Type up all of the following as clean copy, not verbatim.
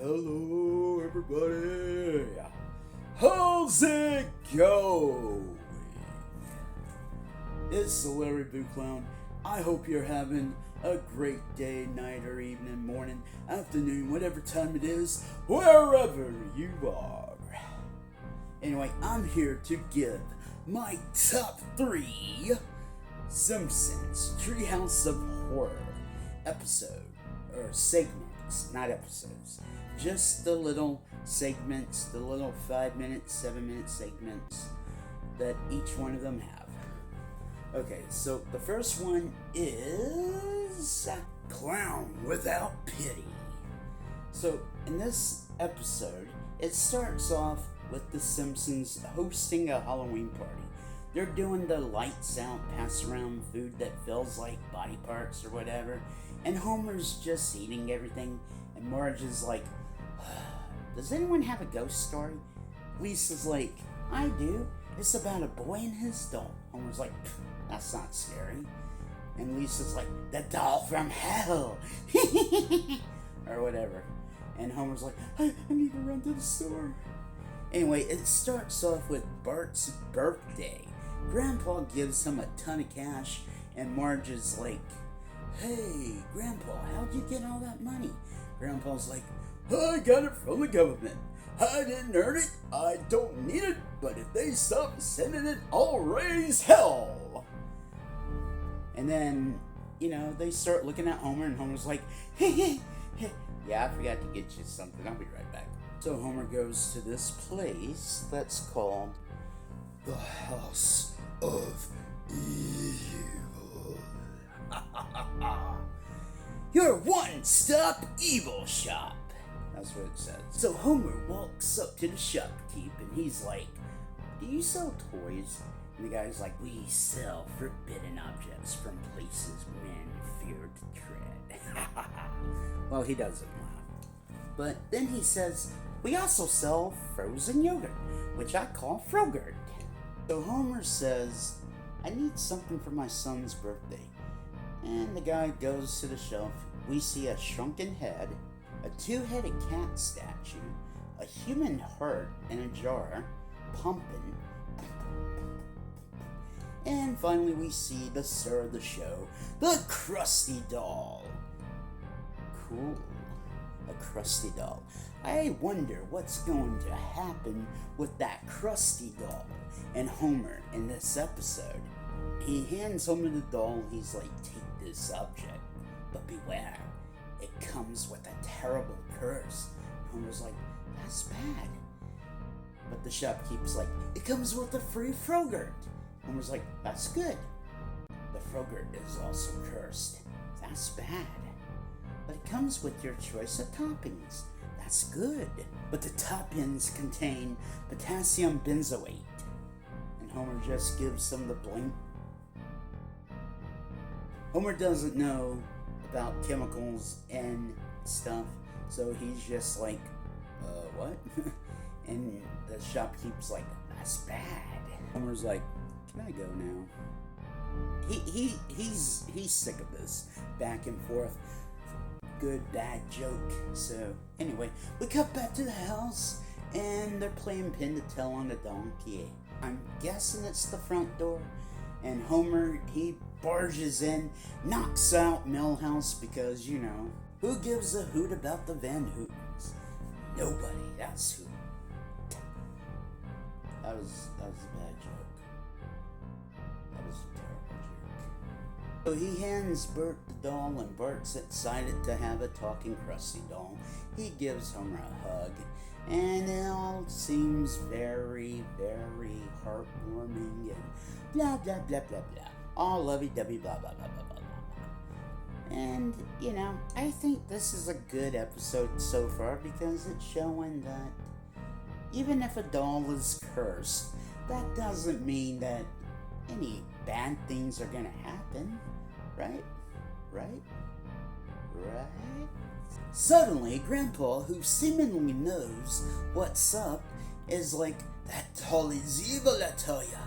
Hello, everybody. How's it going? It's the Larry Boo Clown. I hope you're having a great day, night, or evening, morning, afternoon, whatever time it is, wherever you are. Anyway, I'm here to give my top 3 Simpsons Treehouse of Horror episode, or segments, not episodes. Just the little segments, the little 5-minute, 7-minute segments that each one of them have. Okay, so the first one is Clown Without Pity. So in this episode, it starts off with the Simpsons hosting a Halloween party. They're doing the lights out, pass around food that feels like body parts or whatever, and Homer's just eating everything, and Marge is like, does anyone have a ghost story? Lisa's like, I do. It's about a boy and his doll. Homer's like, that's not scary. And Lisa's like, the doll from hell. Or whatever. And Homer's like, I need to run to the store. Anyway, it starts off with Bart's birthday. Grandpa gives him a ton of cash, and Marge is like, hey, Grandpa, how'd you get all that money? Grandpa's like, I got it from the government. I didn't earn it, I don't need it, but if they stop sending it, I'll raise hell. And then, they start looking at Homer, and Homer's like, yeah, I forgot to get you something. I'll be right back. So Homer goes to this place that's called the House of Evil. Your one-stop evil shop. That's what it says. So Homer walks up to the shopkeep and he's like, do you sell toys? And the guy's like, we sell forbidden objects from places men fear to tread. Well, he doesn't laugh. But then he says, we also sell frozen yogurt, which I call Frogurt. So Homer says, I need something for my son's birthday. And the guy goes to the shelf. We see a shrunken head, a 2-headed cat statue, a human heart in a jar, pumping. And finally we see the star of the show, the Krusty Doll. Cool. A Krusty Doll. I wonder what's going to happen with that Krusty Doll and Homer in this episode. He hands Homer the doll. He's like, take this object, but beware, it comes with a terrible curse. Homer's like, that's bad. But the shopkeeper's like, it comes with a free Frogurt. Homer's like, that's good. The Frogurt is also cursed. That's bad. But it comes with your choice of toppings. That's good. But the toppings contain potassium benzoate. And Homer just gives them the blink. Homer doesn't know about chemicals and stuff, so he's just like, what? And the shopkeeper's like, that's bad. Homer's like, can I go now? He's sick of this back and forth, good, bad joke. So anyway, we cut back to the house, and they're playing pin to tell on the donkey. I'm guessing it's the front door. And Homer, he barges in, knocks out Millhouse because, who gives a hoot about the Van Hootens? Nobody, that's who. That was a bad joke. That was a terrible joke. So he hands Bert the doll, and Bert's excited to have a talking Krusty doll. He gives Homer a hug, and it all seems very, very heartwarming and blah, blah, blah, blah, blah. All lovey-dovey, blah, blah, blah, blah, blah, blah. And, I think this is a good episode so far because it's showing that even if a doll is cursed, that doesn't mean that any bad things are gonna happen, right? Right? Suddenly, Grandpa, who seemingly knows what's up, is like, that doll is evil, I tell ya.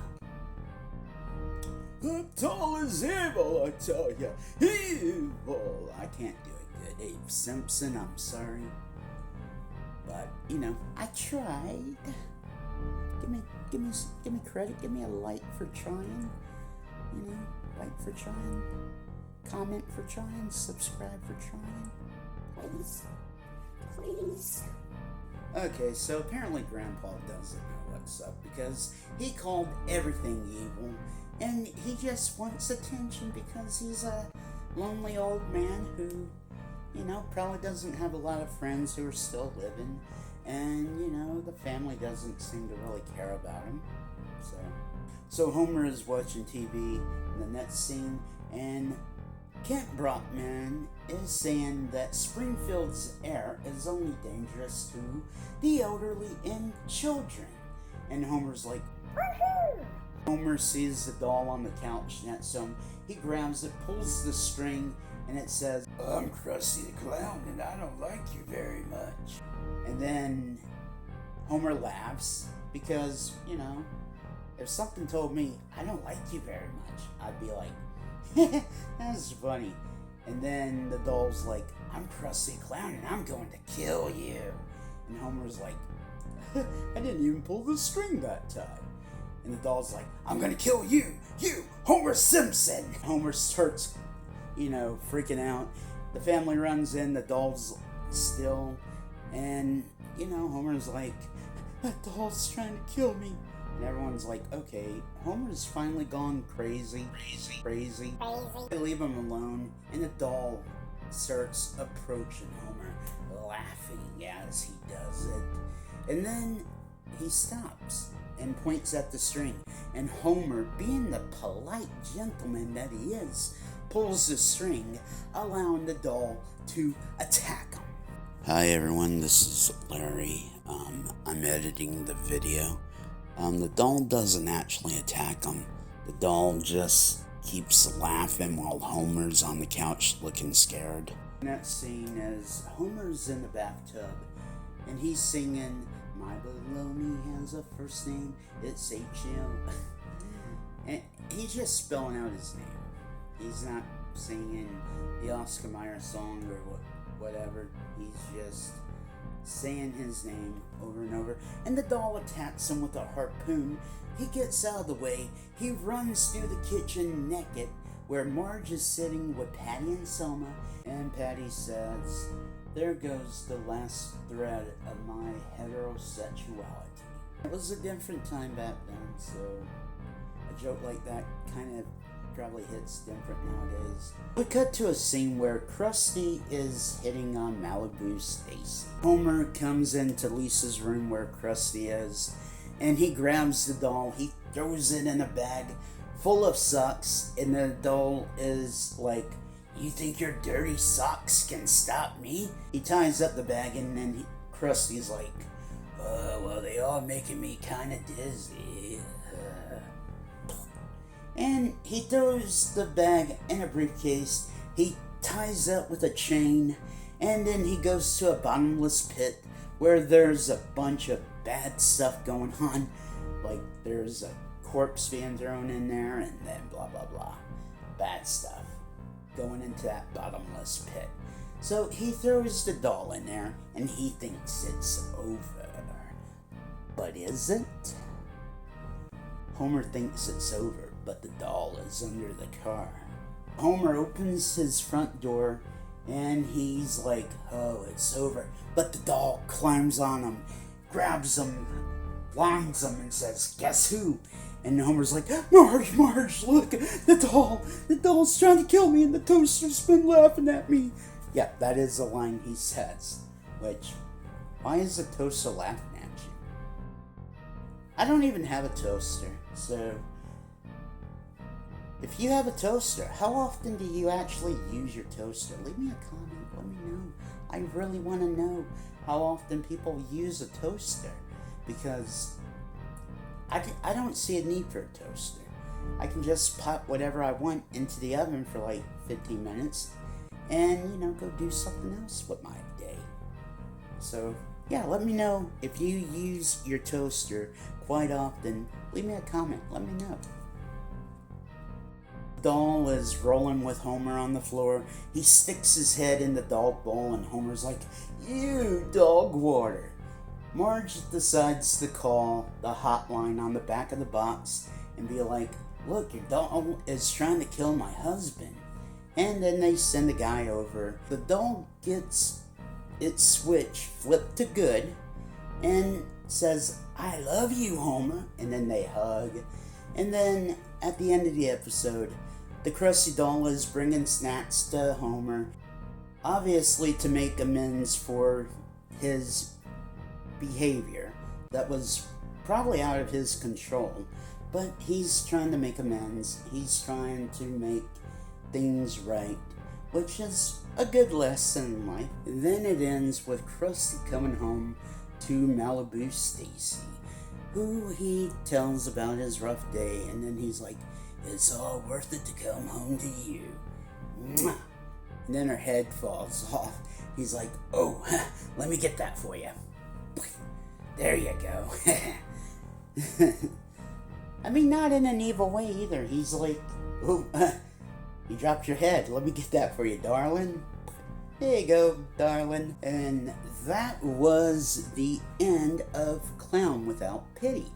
That doll is evil, I tell ya. Evil. I can't do it good, Abe Simpson, I'm sorry. But, I tried. Give me credit. Give me a like for trying. Like for trying. Comment for trying. Subscribe for trying. Please. Okay, so apparently Grandpa doesn't know what's up because he called everything evil, and he just wants attention because he's a lonely old man who, probably doesn't have a lot of friends who are still living, and, the family doesn't seem to really care about him. So Homer is watching TV in the next scene, and Kent Brockman is saying that Springfield's air is only dangerous to the elderly and children. And Homer's like, woohoo! Homer sees the doll on the couch next to him. He grabs it, pulls the string, and it says, I'm Krusty the Clown, and I don't like you very much. And then Homer laughs because, if something told me, I don't like you very much, I'd be like, that's funny. And then the doll's like, I'm Krusty the Clown and I'm going to kill you. And Homer's like, I didn't even pull the string that time. And the doll's like, I'm going to kill you, Homer Simpson. Homer starts, freaking out. The family runs in, the doll's still. And, Homer's like, that doll's trying to kill me. And everyone's like, okay, Homer's finally gone crazy. They leave him alone, and the doll starts approaching Homer, laughing as he does it. And then he stops and points at the string. And Homer, being the polite gentleman that he is, pulls the string, allowing the doll to attack him. Hi everyone, this is Larry. I'm editing the video. The doll doesn't actually attack him. The doll just keeps laughing while Homer's on the couch looking scared. Next scene is Homer's in the bathtub, and he's singing, my baloney has a first name, it's H.M. And he's just spelling out his name. He's not singing the Oscar Mayer song or whatever. He's just saying his name over and over, and the doll attacks him with a harpoon. He gets out of the way. He runs through the kitchen naked, where Marge is sitting with Patty and Selma, and Patty says, there goes the last thread of my heterosexuality. It was a different time back then, so a joke like that kind of probably hits different nowadays. We cut to a scene where Krusty is hitting on Malibu Stacy. Homer comes into Lisa's room where Krusty is, and he grabs the doll. He throws it in a bag full of socks, and the doll is like, you think your dirty socks can stop me? He ties up the bag, and then Krusty's like, well, they are making me kind of dizzy. And he throws the bag in a briefcase. He ties up with a chain, and then he goes to a bottomless pit where there's a bunch of bad stuff going on. Like there's a corpse being thrown in there, and then blah blah blah. Bad stuff going into that bottomless pit. So he throws the doll in there, and he thinks it's over. But is it? Homer thinks it's over, but the doll is under the car. Homer opens his front door, and he's like, oh, it's over. But the doll climbs on him, grabs him, blinds him, and says, guess who? And Homer's like, Marge, look, the doll's trying to kill me, and the toaster's been laughing at me. Yeah, that is a line he says, which, why is the toaster laughing at you? I don't even have a toaster, so if you have a toaster, how often do you actually use your toaster? Leave me a comment, let me know. I really want to know how often people use a toaster, because I don't see a need for a toaster. I can just pop whatever I want into the oven for like 15 minutes and, go do something else with my day. So, yeah, let me know if you use your toaster quite often. Leave me a comment, let me know. Doll is rolling with Homer on the floor. He sticks his head in the dog bowl, and Homer's like, ew, dog water. Marge decides to call the hotline on the back of the box and be like, look, your dog is trying to kill my husband. And then they send the guy over. The dog gets its switch flipped to good and says, I love you, Homer. And then they hug. And then at the end of the episode, the Krusty Doll is bringing snacks to Homer, obviously to make amends for his behavior that was probably out of his control. But he's trying to make amends. He's trying to make things right, which is a good lesson in life. Then it ends with Krusty coming home to Malibu Stacy, who he tells about his rough day, and then he's like, it's all worth it to come home to you. Mwah. And then her head falls off. He's like, oh, let me get that for you. There you go. I mean, not in an evil way either. He's like, oh, you dropped your head. Let me get that for you, darling. There you go, darling. And that was the end of Clown Without Pity.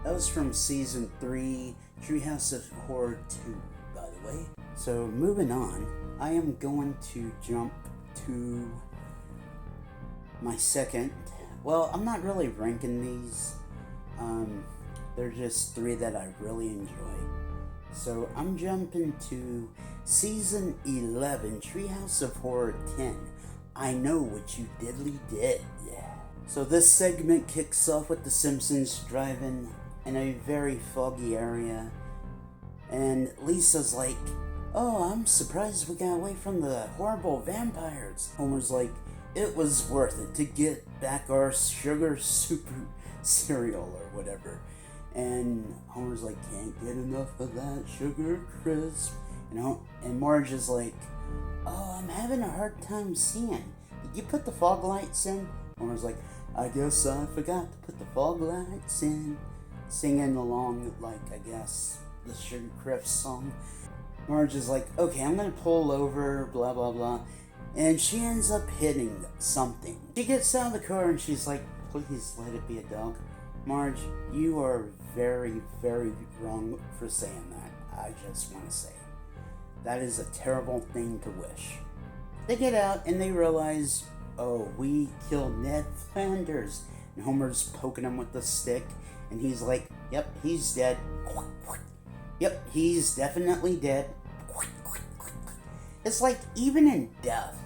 That was from Season 3, Treehouse of Horror 2, by the way. So, moving on, I am going to jump to my second. Well, I'm not really ranking these. They're just 3 that I really enjoy. So, I'm jumping to Season 11, Treehouse of Horror 10. I Know What You Diddly Did. So this segment kicks off with the Simpsons driving in a very foggy area. And Lisa's like, oh, I'm surprised we got away from the horrible vampires. Homer's like, it was worth it to get back our sugar super cereal or whatever. And Homer's like, can't get enough of that sugar crisp. And Marge is like, oh, I'm having a hard time seeing. Did you put the fog lights in? Homer's like, I guess I forgot to put the fog lights in. Singing along, like, I guess, the Sugar Crisp song. Marge is like, okay, I'm gonna pull over, blah, blah, blah. And she ends up hitting something. She gets out of the car and she's like, please let it be a dog. Marge, you are very, very wrong for saying that. I just want to say. That is a terrible thing to wish. They get out and they realize, oh, we killed Ned Flanders. And Homer's poking him with the stick. And he's like, yep, he's dead. Yep, he's definitely dead. It's like, even in death,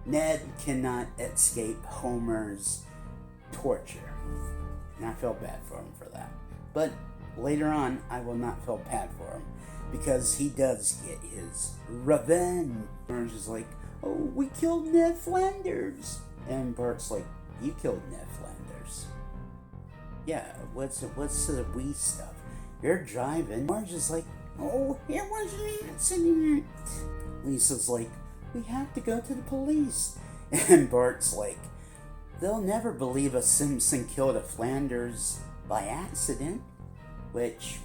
Ned cannot escape Homer's torture. And I felt bad for him for that. But later on, I will not feel bad for him. Because he does get his revenge. Marge is like, oh, we killed Ned Flanders. And Bart's like, you killed Ned Flanders. Yeah, what's the we stuff? You're driving. Marge is like, oh, it was an accident. Lisa's like, we have to go to the police. And Bart's like, they'll never believe a Simpson killed a Flanders by accident. Which,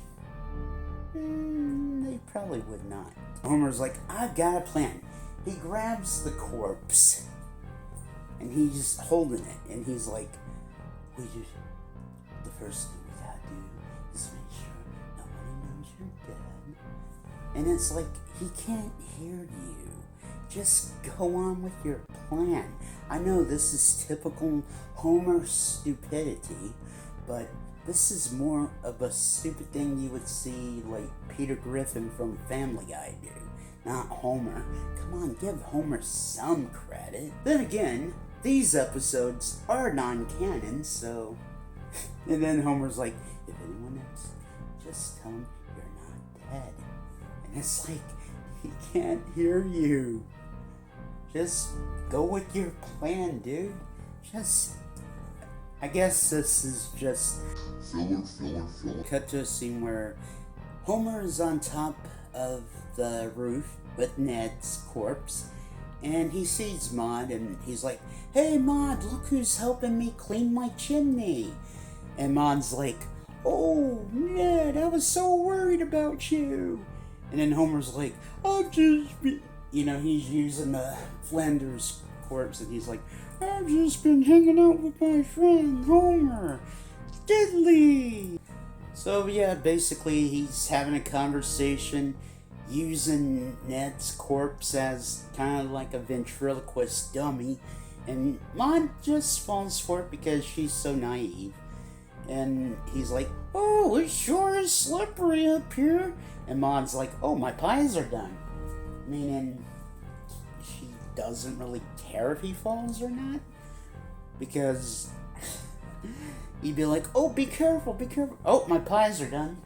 they probably would not. Homer's like, I've got a plan. He grabs the corpse and he's holding it, and he's like, the first thing we gotta do is make sure nobody knows you're dead. And it's like, he can't hear you. Just go on with your plan. I know this is typical Homer stupidity, but this is more of a stupid thing you would see like Peter Griffin from Family Guy do, not Homer. Come on, give Homer some credit. Then again, these episodes are non-canon, so... And then Homer's like, if anyone else, just tell him you're not dead. And it's like, he can't hear you. Just go with your plan, dude. I guess this is just filler. Cut to a scene where Homer is on top of the roof with Ned's corpse, and he sees Maude, and he's like, hey Maude, look who's helping me clean my chimney. And Maude's like, oh Ned, I was so worried about you. And then Homer's like, he's using the Flanders corpse, and he's like, I've just been hanging out with my friend Homer. Diddly! So yeah, basically he's having a conversation using Ned's corpse as kind of like a ventriloquist dummy, and Maud just falls for it because she's so naive. And he's like, oh, it sure is slippery up here. And Maud's like, oh, my pies are done. Meaning she doesn't really care if he falls or not, because he'd be like, oh, be careful, be careful. Oh, my pies are done.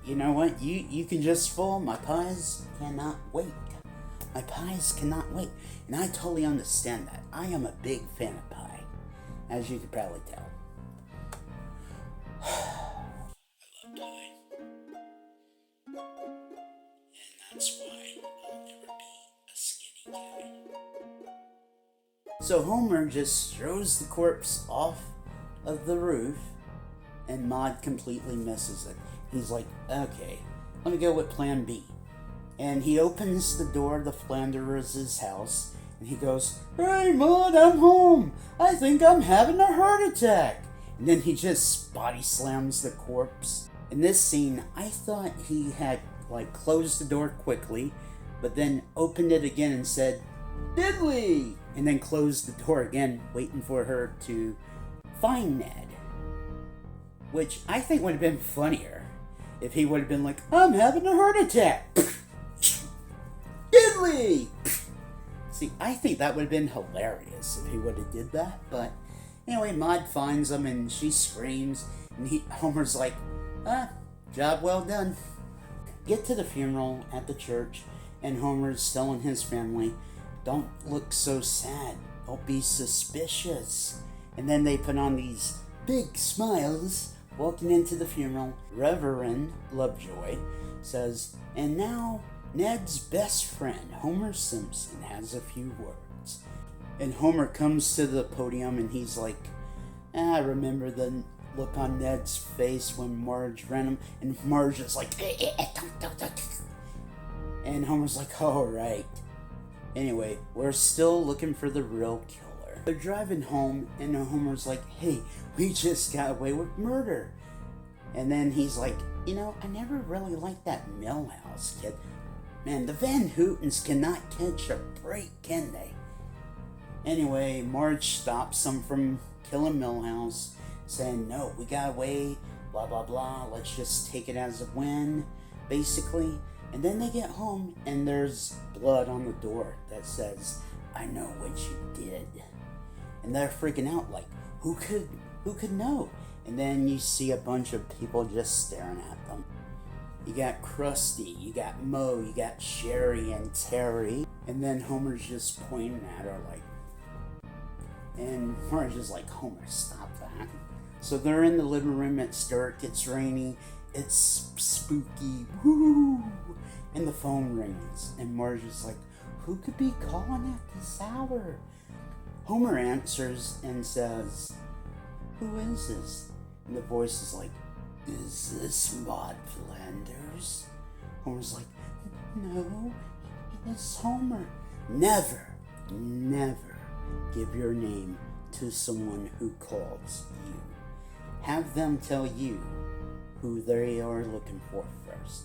You know what? You can just fall. My pies cannot wait. My pies cannot wait. And I totally understand that. I am a big fan of pie, as you could probably tell. I love pie. And that's why I'll never be a skinny guy. So Homer just throws the corpse off of the roof, and Maud completely misses it. He's like, okay, let me go with plan B. And he opens the door to Flanders' house, and he goes, hey Maud, I'm home. I think I'm having a heart attack. And then he just body slams the corpse. In this scene, I thought he had closed the door quickly, but then opened it again and said, diddly! And then closed the door again, waiting for her to find Ned. Which I think would have been funnier if he would have been like, I'm having a heart attack! Diddly! See, I think that would have been hilarious if he would have did that, but anyway, Maud finds him and she screams, and Homer's like, job well done. Get to the funeral at the church, and Homer's telling his family, don't look so sad, don't be suspicious. And then they put on these big smiles walking into the funeral. Reverend Lovejoy says, and now Ned's best friend, Homer Simpson, has a few words. And Homer comes to the podium and he's like, I remember the look on Ned's face when Marge ran him, and Marge is like, don't. And Homer's like, all right. Anyway, we're still looking for the real killer. They're driving home, and Homer's like, hey, we just got away with murder. And then he's like, I never really liked that Millhouse kid. Man, the Van Hootens cannot catch a break, can they? Anyway, Marge stops them from killing Millhouse, saying, no, we got away, blah, blah, blah, let's just take it as a win, basically. And then they get home, and there's blood on the door that says, I know what you did. And they're freaking out, like, who could know? And then you see a bunch of people just staring at them. You got Krusty, you got Moe, you got Sherry and Terry. And then Homer's just pointing at her like, and Marge is like, Homer, stop that. So they're in the living room, it's dark, it's rainy, it's spooky, woo! And the phone rings, and Marge is like, who could be calling at this hour? Homer answers and says, who is this? And the voice is like, is this Maud Flanders? Homer's like, no, it's Homer. Never give your name to someone who calls you. Have them tell you who they are looking for first.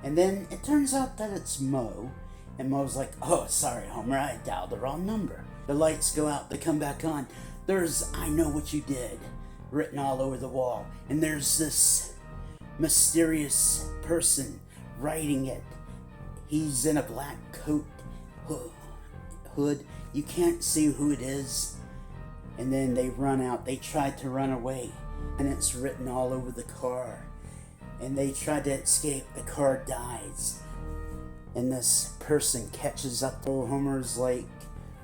And then it turns out that it's Moe, and Moe's like, oh, sorry, Homer, I dialed the wrong number. The lights go out, they come back on. There's, I know what you did, written all over the wall. And there's this mysterious person writing it. He's in a black coat, hood. You can't see who it is. And then they run out. They tried to run away, and it's written all over the car. And they tried to escape. The car dies. And this person catches up. So Homer's like,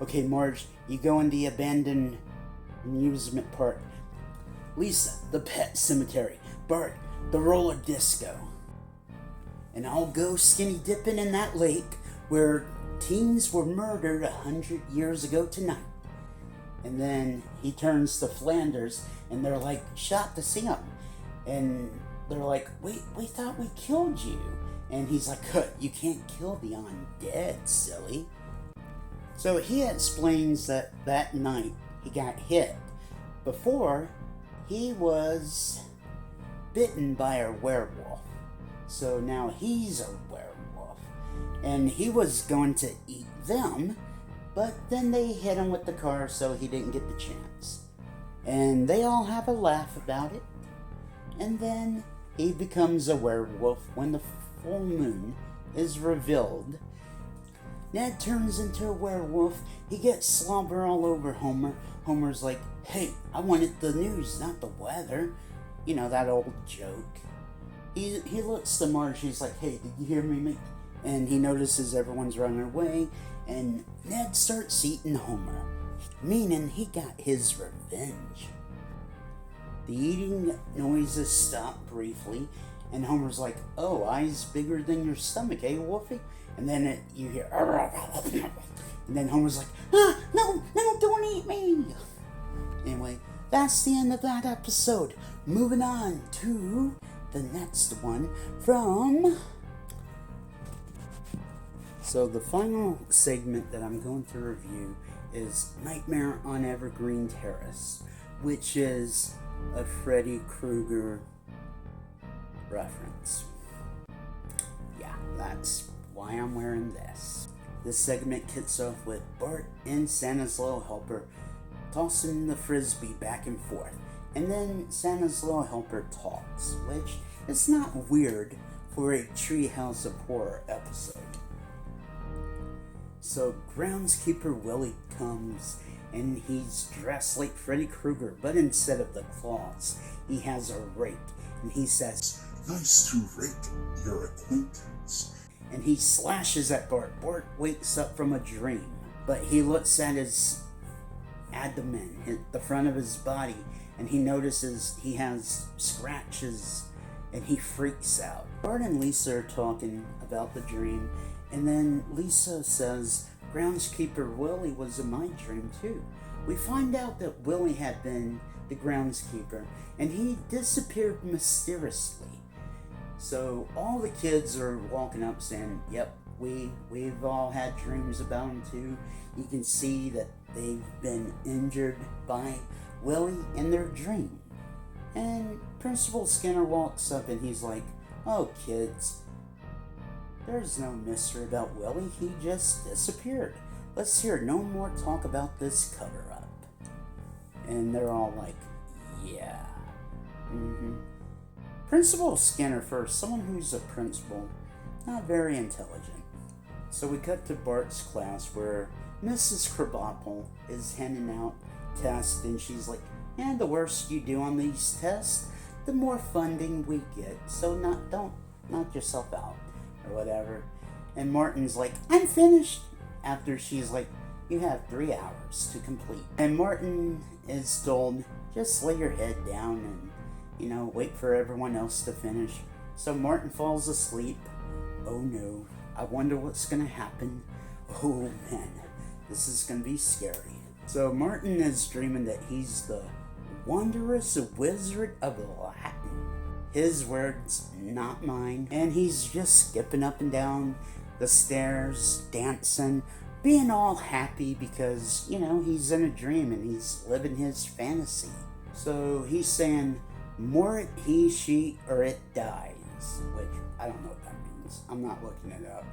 okay, Marge, you go in the abandoned amusement park. Lisa, the pet cemetery. Bart, the roller disco. And I'll go skinny dipping in that lake where teens were murdered 100 years ago tonight. And then he turns to Flanders, and they're like, shocked to see him. And they're like, wait, we thought we killed you. And he's like, you can't kill the undead, silly. So he explains that that night he got hit. Before, he was bitten by a werewolf. So now he's a werewolf. And he was going to eat them, but then they hit him with the car, so he didn't get the chance. And they all have a laugh about it. And then he becomes a werewolf when the full moon is revealed. Ned turns into a werewolf. He gets slobber all over Homer. Homer's like, hey, I wanted the news, not the weather. You know, that old joke. He looks to Marge. He's like, hey, did you hear me, mate? And he notices everyone's running away. And Ned starts eating Homer, meaning he got his revenge. The eating noises stop briefly. And Homer's like, oh, eyes bigger than your stomach, eh, Wolfie? And then you hear, and then Homer's like, no, don't eat me. Anyway, that's the end of that episode. Moving on to the next one from... So the final segment that I'm going to review is Nightmare on Evergreen Terrace, which is a Freddy Krueger reference. Yeah, that's why I'm wearing this. This segment kicks off with Bart and Santa's little helper tossing the frisbee back and forth. And then Santa's little helper talks, which is not weird for a Treehouse of Horror episode. So groundskeeper Willie comes and he's dressed like Freddy Krueger, but instead of the claws, he has a rake. And he says, nice to rake your acquaintance. And he slashes at Bart. Bart wakes up from a dream, but he looks at his abdomen, the front of his body, and he notices he has scratches, and he freaks out. Bart and Lisa are talking about the dream, and then Lisa says, groundskeeper Willie was in my dream too. We find out that Willie had been the groundskeeper, and he disappeared mysteriously. So all the kids are walking up saying, yep, we've all had dreams about him too. You can see that they've been injured by Willie in their dream. And Principal Skinner walks up and he's like, oh kids, there's no mystery about Willie. He just disappeared. Let's hear no more talk about this cover-up. And they're all like, yeah. Principal Skinner first, someone who's a principal, not very intelligent. So we cut to Bart's class where Mrs. Krabappel is handing out tests, and she's like, and the worse you do on these tests, the more funding we get. So don't knock yourself out or whatever. And Martin's like, I'm finished. After she's like, you have 3 hours to complete. And Martin is told, just lay your head down and wait for everyone else to finish. So Martin falls asleep. Oh no, I wonder what's gonna happen. Oh man, this is gonna be scary. So Martin is dreaming that he's the wondrous wizard of Latin. His words, not mine. And he's just skipping up and down the stairs, dancing, being all happy because, he's in a dream and he's living his fantasy. So he's saying, more it he, she, or it dies, which I don't know what that means. I'm not looking it up.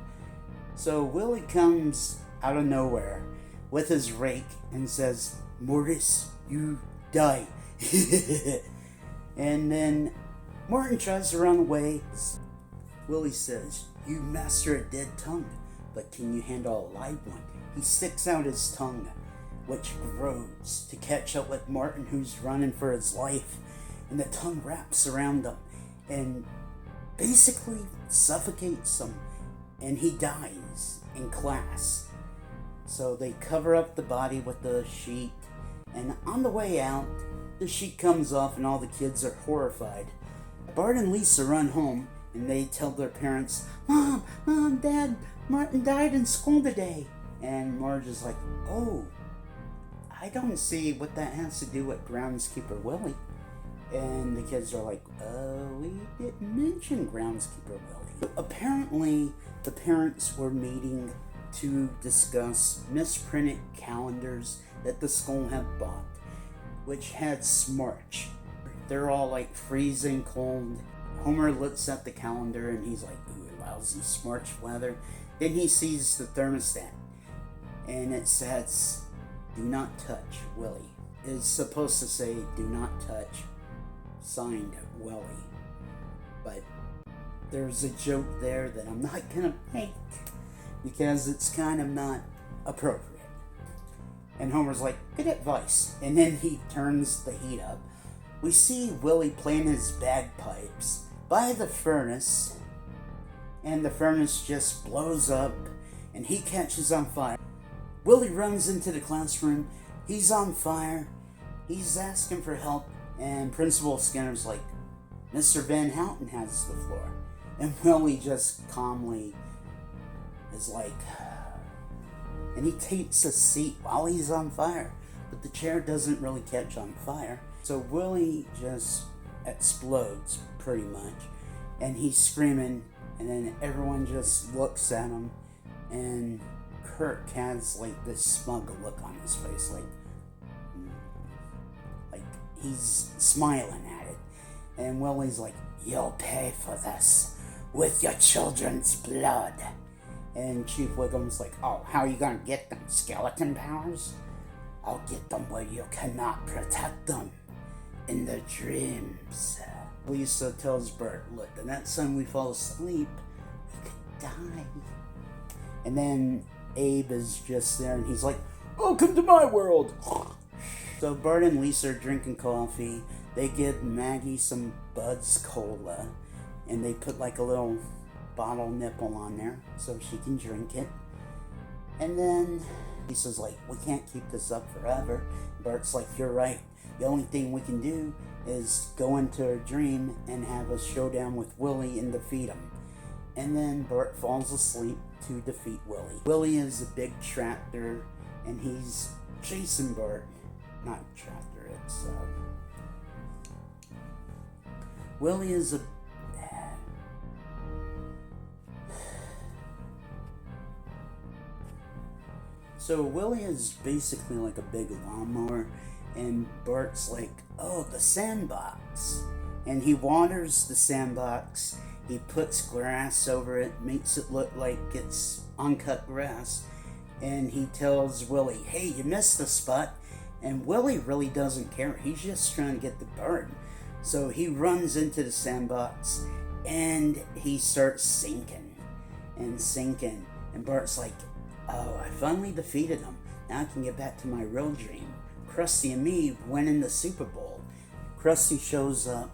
So Willie comes out of nowhere with his rake and says, Mortis, you die. And then Martin tries to run away. Willie says, you master a dead tongue, but can you handle a live one? He sticks out his tongue, which grows to catch up with Martin, who's running for his life. And the tongue wraps around him and basically suffocates him, and he dies in class. So they cover up the body with the sheet, and on the way out, the sheet comes off and all the kids are horrified. Bart and Lisa run home and they tell their parents, Mom, Dad, Martin died in school today. And Marge is like, oh, I don't see what that has to do with groundskeeper Willie. And the kids are like, we didn't mention groundskeeper Willie. Apparently, the parents were meeting to discuss misprinted calendars that the school had bought, which had Smarch. They're all like freezing cold. Homer looks at the calendar and he's like, ooh, lousy Smarch weather. Then he sees the thermostat and it says, do not touch Willie. It's supposed to say, do not touch, signed Willie. But there's a joke there that I'm not gonna make because it's kind of not appropriate. And Homer's like, good advice. And then he turns the heat up. We see Willie playing his bagpipes by the furnace, and the furnace just blows up and he catches on fire. Willie runs into the classroom. He's on fire. He's asking for help, and Principal Skinner's like, Mr. Van Houten has the floor. And Willie just calmly is like, and he takes a seat while he's on fire, but the chair doesn't really catch on fire. So Willie just explodes pretty much, and he's screaming, and then everyone just looks at him, and Kirk has like this smug look on his face, like he's smiling at it. And Willie's like, you'll pay for this with your children's blood. And Chief Wiggum's like, oh, how are you gonna get them? Skeleton powers? I'll get them where you cannot protect them. In their dreams. Lisa tells Bert, look, the next time we fall asleep, we could die. And then Abe is just there and he's like, welcome to my world. So Bart and Lisa are drinking coffee. They give Maggie some Bud's Cola, and they put like a little bottle nipple on there so she can drink it. And then Lisa's like, we can't keep this up forever. Bart's like, you're right. The only thing we can do is go into a dream and have a showdown with Willie and defeat him. And then Bart falls asleep to defeat Willie. Willie is a big tractor, and he's chasing Bart. Not tractor, it's Willie is a So Willie is basically like a big lawnmower, and Bart's like, oh, the sandbox. And he waters the sandbox, he puts grass over it, makes it look like it's uncut grass, and he tells Willie, hey, you missed the spot. And Willie really doesn't care, he's just trying to get the bird. So he runs into the sandbox, and he starts sinking, and Bart's like, oh, I finally defeated him. Now I can get back to my real dream. Krusty and me winning the Super Bowl. Krusty shows up,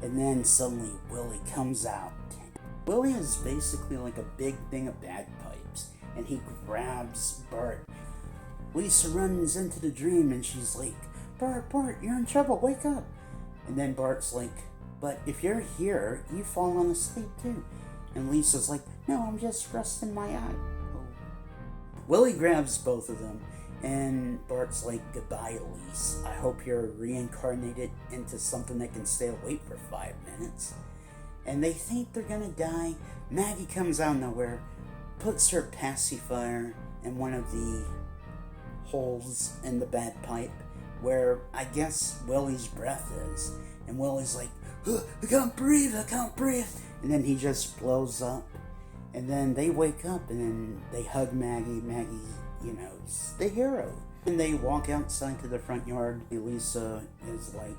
and then suddenly Willie comes out. Willie is basically like a big thing of bagpipes, and he grabs Bart. Lisa runs into the dream, and she's like, Bart, you're in trouble, wake up. And then Bart's like, but if you're here, you've fallen asleep too. And Lisa's like, no, I'm just resting my eye. Willie grabs both of them, and Bart's like, goodbye, Elise. I hope you're reincarnated into something that can stay awake for 5 minutes. And they think they're gonna die. Maggie comes out of nowhere, puts her pacifier in one of the holes in the bagpipe where I guess Willie's breath is. And Willie's like, I can't breathe. And then he just blows up. And then they wake up and then they hug Maggie. Maggie, is the hero. And they walk outside to the front yard. Lisa is like,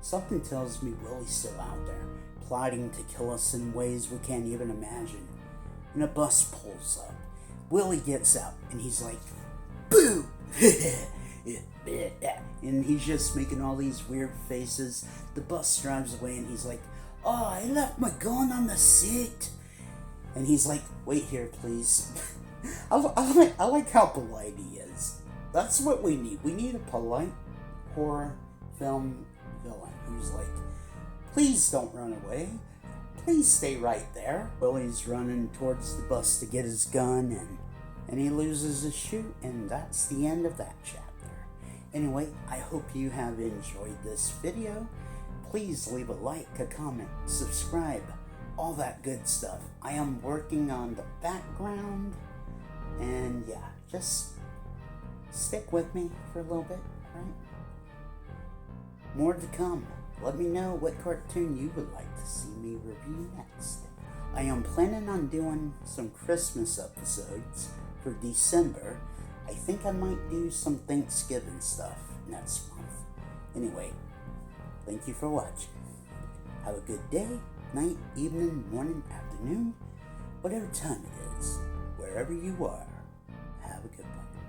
something tells me Willie's still out there, plotting to kill us in ways we can't even imagine. And a bus pulls up. Willie gets out and he's like, boo! And he's just making all these weird faces. The bus drives away and he's like, oh, I left my gun on the seat. And he's like, wait here, please. I like how polite he is. That's what we need. We need a polite horror film villain who's like, please don't run away. Please stay right there. Willie's running towards the bus to get his gun, and he loses his shoe, and that's the end of that chapter. Anyway, I hope you have enjoyed this video. Please leave a like, a comment, subscribe, all that good stuff. I am working on the background, And yeah, just stick with me for a little bit, right? More to come. Let me know what cartoon you would like to see me review next. I am planning on doing some Christmas episodes for December. I think I might do some Thanksgiving stuff next month. Anyway, thank you for watching. Have a good day, night, evening, morning, afternoon, whatever time it is, wherever you are. Have a good one.